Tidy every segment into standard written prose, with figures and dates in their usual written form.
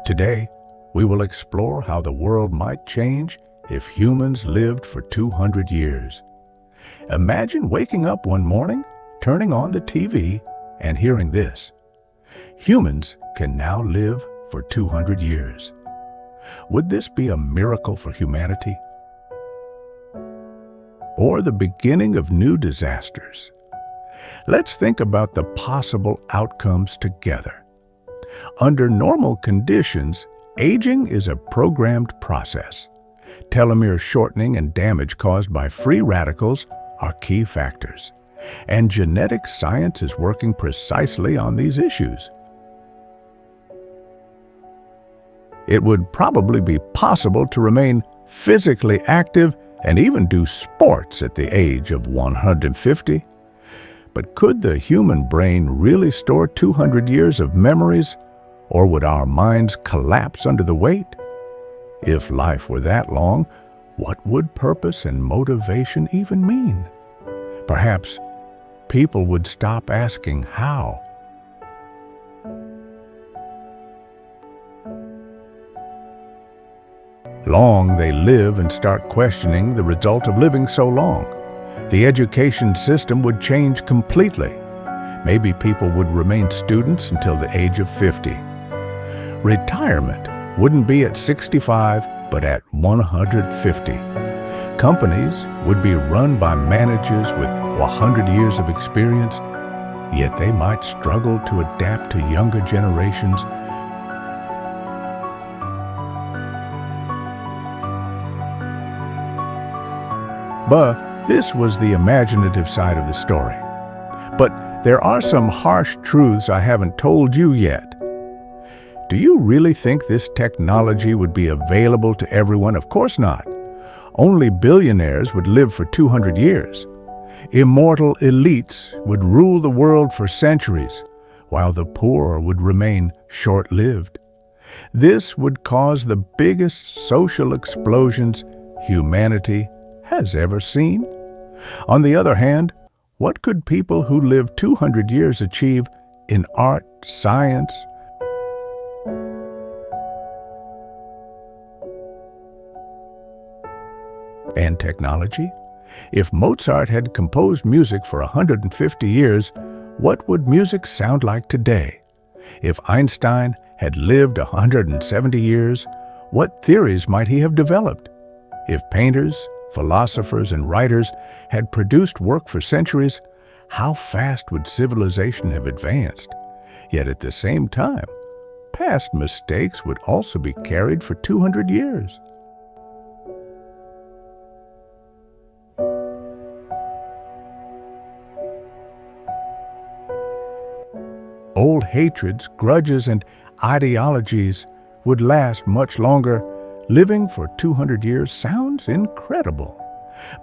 Today, we will explore how the world might change if humans lived for 200 years. Imagine waking up one morning, turning on the TV, and hearing this: humans can now live for 200 years. Would this be a miracle for humanity? Or the beginning of new disasters? Let's think about the possible outcomes together. Under normal conditions, aging is a programmed process. Telomere shortening and damage caused by free radicals are key factors, and genetic science is working precisely on these issues. It would probably be possible to remain physically active and even do sports at the age of 150. But could the human brain really store 200 years of memories, or would our minds collapse under the weight? If life were that long, what would purpose and motivation even mean? Perhaps people would stop asking how. Long they live and start questioning the result of living so long. The education system would change completely. Maybe people would remain students until the age of 50. Retirement wouldn't be at 65, but at 150. Companies would be run by managers with 100 years of experience, yet they might struggle to adapt to younger generations. But this was the imaginative side of the story. But there are some harsh truths I haven't told you yet. Do you really think this technology would be available to everyone? Of course not. Only billionaires would live for 200 years. Immortal elites would rule the world for centuries, while the poor would remain short-lived. This would cause the biggest social explosions humanity has ever seen. On the other hand, what could people who live 200 years achieve in art, science, and technology? If Mozart had composed music for 150 years, what would music sound like today? If Einstein had lived 170 years, what theories might he have developed? If painters, philosophers, and writers had produced work for centuries, how fast would civilization have advanced? Yet at the same time, past mistakes would also be carried for 200 years. Old hatreds, grudges, and ideologies would last much longer. Living for 200 years sounds incredible,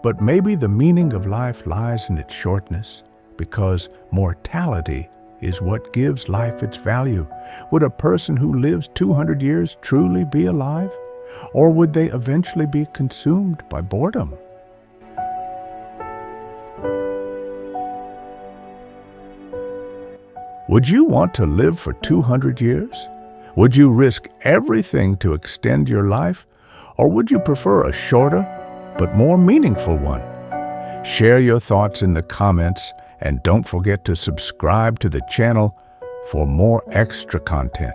but maybe the meaning of life lies in its shortness, because mortality is what gives life its value. Would a person who lives 200 years truly be alive, or would they eventually be consumed by boredom? Would you want to live for 200 years? Would you risk everything to extend your life, or would you prefer a shorter but more meaningful one? Share your thoughts in the comments, and don't forget to subscribe to the channel for more extra content.